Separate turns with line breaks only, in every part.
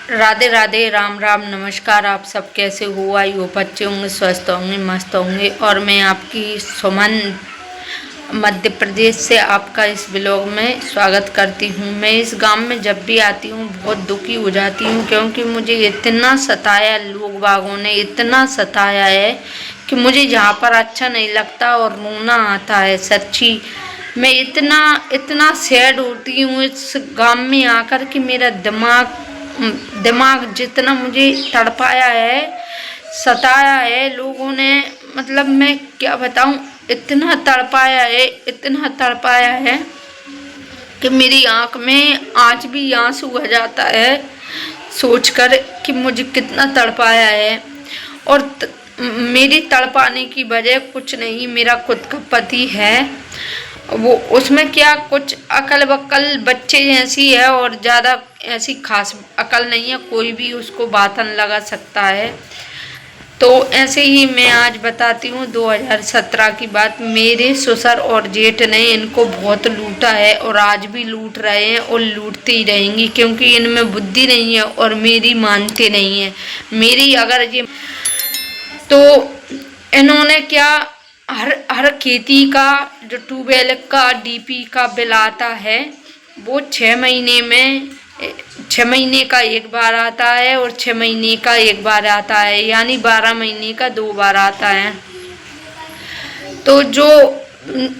राधे राधे, राम राम, नमस्कार। आप सब कैसे हो? आई हो बच्चे होंगे, स्वस्थ होंगे, मस्त होंगे। और मैं आपकी सुमन मध्य प्रदेश से आपका इस ब्लॉग में स्वागत करती हूँ। मैं इस गांव में जब भी आती हूँ बहुत दुखी हो जाती हूँ, क्योंकि मुझे इतना सताया, लोग बागों ने इतना सताया है कि मुझे यहाँ पर अच्छा नहीं लगता और रोना आता है। सच्ची मैं इतना इतना सैड होती हूँ इस गांव में आकर कि मेरा दिमाग दिमाग जितना मुझे तड़पाया है, सताया है लोगों ने, मतलब मैं क्या बताऊं, इतना तड़पाया है, इतना तड़पाया है कि मेरी आंख में आज भी आंसू आ जाता है सोचकर कि मुझे कितना तड़पाया है। और मेरी तड़पाने की वजह कुछ नहीं, मेरा खुद का पति है। वो उसमें क्या कुछ अकल बकल बच्चे जैसी है, और ज़्यादा ऐसी खास अकल नहीं है, कोई भी उसको बातन लगा सकता है। तो ऐसे ही मैं आज बताती हूँ 2017 की बात। मेरे ससुर और जेठ ने इनको बहुत लूटा है और आज भी लूट रहे हैं और लूटते ही रहेंगी, क्योंकि इनमें बुद्धि नहीं है और मेरी मानते नहीं है। मेरी अगर ये तो इन्होंने क्या, हर हर खेती का जो ट्यूबवेल का डीपी का बिल आता है वो 6 महीने में 6 महीने का एक बार आता है और 6 महीने का एक बार आता है, यानी 12 महीने का 2 बार आता है। तो जो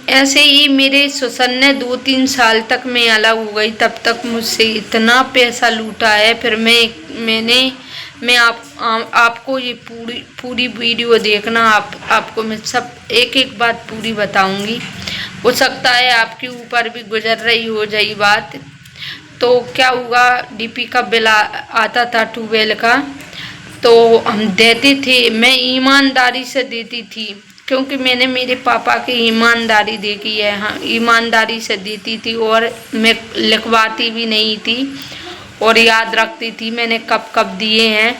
ऐसे ही मेरे ससुर ने 2-3 साल तक मैं अलग हो गई, तब तक मुझसे इतना पैसा लूटा है। फिर मैं आपको ये पूरी पूरी वीडियो देखना। आपको मैं सब एक एक बात पूरी बताऊंगी। हो सकता है आपके ऊपर भी गुजर रही हो जाए बात। तो क्या हुआ, डीपी का बिल आता था ट्यूबवेल का, तो हम देते थे। मैं ईमानदारी से देती थी, क्योंकि मैंने मेरे पापा की ईमानदारी देखी है। हाँ, ईमानदारी से देती थी और मैं लिखवाती भी नहीं थी और याद रखती थी मैंने कब कब दिए हैं।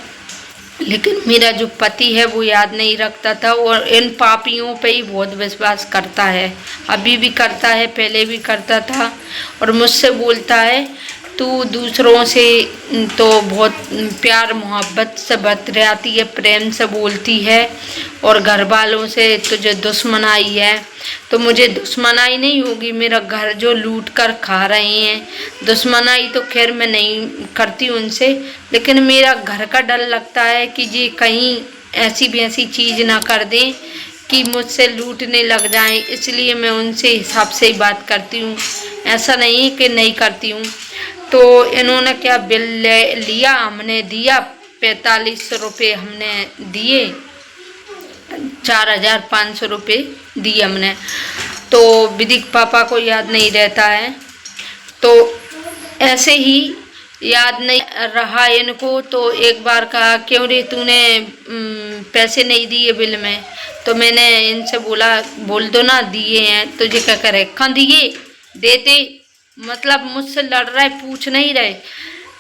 लेकिन मेरा जो पति है वो याद नहीं रखता था और इन पापियों पे ही बहुत विश्वास करता है। अभी भी करता है, पहले भी करता था। और मुझसे बोलता है तू दूसरों से तो बहुत प्यार मोहब्बत से बतियाती है, प्रेम से बोलती है, और घर वालों से तुझे दुश्मनाई है। तो मुझे दुश्मनाई नहीं होगी, मेरा घर जो लूट कर खा रहे हैं, दुश्मनाई तो खैर मैं नहीं करती उनसे, लेकिन मेरा घर का डर लगता है कि ये कहीं ऐसी भी ऐसी चीज़ ना कर दें कि मुझसे लूटने लग जाएं। इसलिए मैं उनसे हिसाब से ही बात करती हूँ, ऐसा नहीं कि नहीं करती हूँ। तो इन्होंने क्या बिल लिया, हमने दिया 4500 रुपये, हमने दिए 4500 रुपये दिए हमने। तो विदिक पापा को याद नहीं रहता है, तो ऐसे ही याद नहीं रहा इनको। तो एक बार कहा क्यों रे तूने पैसे नहीं दिए बिल में। तो मैंने इनसे बोला बोल दो ना दिए हैं। तो ये क्या करे, कहाँ दिए देते, मतलब मुझसे लड़ रहे, पूछ नहीं रहे,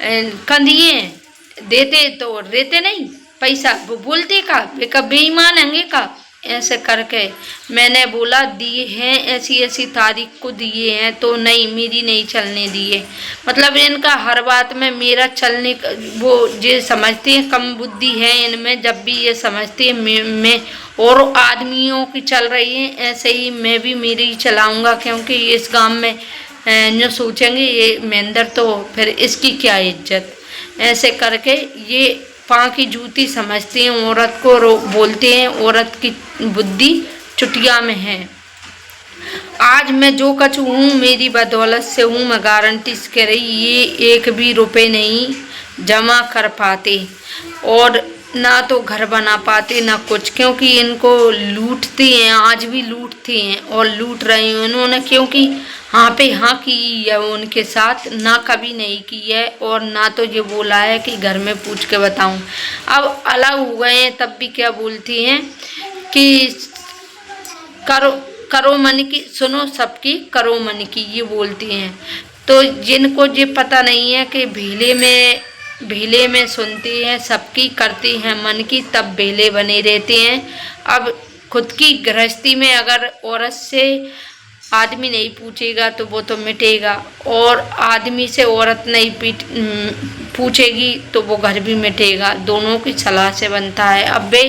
कहाँ दिए हैं देते तो देते नहीं पैसा। वो बोलते का बेईमान होंगे का, ऐसे करके मैंने बोला दिए हैं, ऐसी ऐसी तारीख को दिए हैं। तो नहीं, मेरी नहीं चलने दिए। मतलब इनका हर बात में मेरा चलने का, वो ये समझते हैं कम बुद्धि है इनमें। जब भी ये समझते हैं मैं और आदमियों की चल रही है, ऐसे ही मैं भी मेरी ही चलाऊंगा, क्योंकि इस गांव में जो सोचेंगे ये महेंद्र तो फिर इसकी क्या इज्जत। ऐसे करके ये पाँव की जूती समझते हैं औरत को, बोलते हैं औरत की बुद्धि चुटिया में है। आज मैं जो कुछ हूँ मेरी बदौलत से हूँ, मैं गारंटी से कह रही, ये एक भी रुपए नहीं जमा कर पाते और ना तो घर बना पाते ना कुछ, क्योंकि इनको लूटते हैं, आज भी लूटते हैं और लूट रहे हैं इन्होंने। क्योंकि हाँ पे हाँ की है उनके साथ, ना कभी नहीं की है, और ना तो ये बोला है कि घर में पूछ के बताऊं। अब अलग हो गए हैं तब भी क्या बोलती हैं कि करो करो मन की सुनो सबकी, करो मन की, ये बोलती हैं। तो जिनको ये पता नहीं है कि भीले में सुनती हैं सबकी, करती हैं मन की, तब भीले बने रहते हैं। अब खुद की गृहस्थी में अगर औरत से आदमी नहीं पूछेगा तो वो तो मिटेगा, और आदमी से औरत नहीं पूछेगी तो वो घर भी मिटेगा। दोनों की सलाह से बनता है। अब वे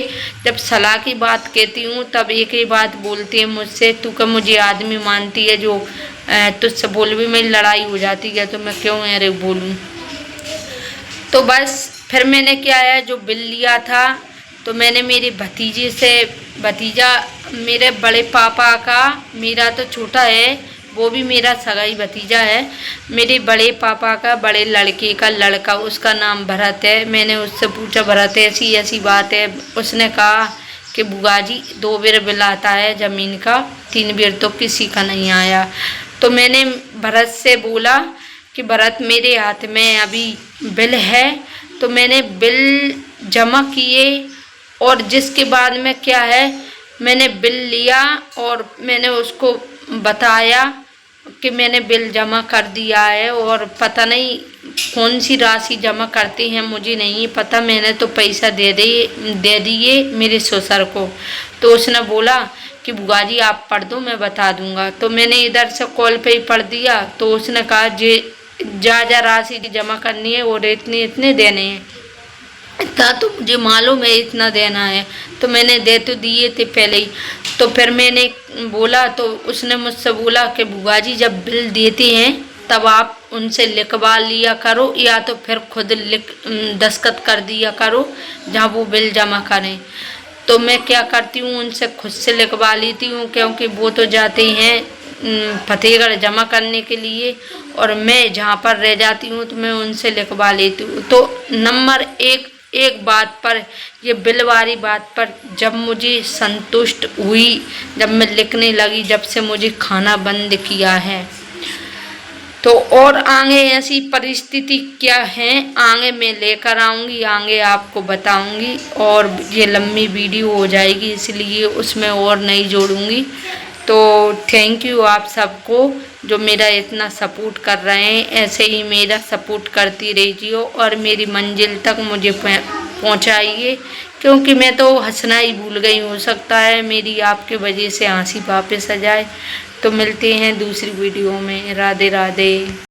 जब सलाह की बात कहती हूँ तब एक ही बात बोलती है मुझसे, तू क्या मुझे आदमी मानती है जो तुझसे बोल भी मेरी लड़ाई हो जाती है तो मैं क्यों अरे बोलूँ। तो बस फिर मैंने क्या है, जो बिल लिया था तो मैंने मेरे भतीजे से, भतीजा मेरे बड़े पापा का, मेरा तो छोटा है, वो भी मेरा सगाई भतीजा है, मेरे बड़े पापा का बड़े लड़के का लड़का, उसका नाम भरत है। मैंने उससे पूछा भरत ऐसी ऐसी बात है, उसने कहा कि बुआ जी 2 बेर बिल आता है ज़मीन का, 3 बेर तो किसी का नहीं आया। तो मैंने भरत से बोला कि भरत मेरे हाथ में अभी बिल है, तो मैंने बिल जमा किए और जिसके बाद में क्या है, मैंने बिल लिया और मैंने उसको बताया कि मैंने बिल जमा कर दिया है, और पता नहीं कौन सी राशि जमा करते हैं मुझे नहीं पता, मैंने तो पैसा दे दिए मेरे ससुर को। तो उसने बोला कि बुआ जी आप पढ़ दो मैं बता दूंगा। तो मैंने इधर से कॉल पे ही पढ़ दिया, तो उसने कहा जे जा राशि जमा करनी है और इतने इतने देने हैं, इतना तो मुझे मालूम है इतना देना है, तो मैंने दे तो दिए थे पहले ही। तो फिर मैंने बोला, तो उसने मुझसे बोला कि बुआ जी जब बिल देते हैं तब आप उनसे लिखवा लिया करो, या तो फिर खुद दस्तखत कर दिया करो जहाँ वो बिल जमा करें। तो मैं क्या करती हूँ, उनसे खुद से लिखवा लेती हूँ, क्योंकि वो तो जाते हैं फतेहगढ़ जमा करने के लिए, और मैं जहाँ पर रह जाती हूँ तो मैं उनसे लिखवा लेती हूँ। तो नंबर एक बात पर, ये बिल वाली बात पर जब मुझे संतुष्ट हुई, जब मैं लिखने लगी, जब से मुझे खाना बंद किया है। तो और आगे ऐसी परिस्थिति क्या है आगे मैं लेकर आऊँगी, आगे आपको बताऊँगी, और ये लंबी वीडियो हो जाएगी इसलिए उसमें और नहीं जोड़ूँगी। तो थैंक यू आप सबको जो मेरा इतना सपोर्ट कर रहे हैं, ऐसे ही मेरा सपोर्ट करती रहिए और मेरी मंजिल तक मुझे पहुंचाइए, क्योंकि मैं तो हंसना ही भूल गई, हो सकता है मेरी आपके वजह से हंसी वापस आ जाए। तो मिलते हैं दूसरी वीडियो में। राधे राधे।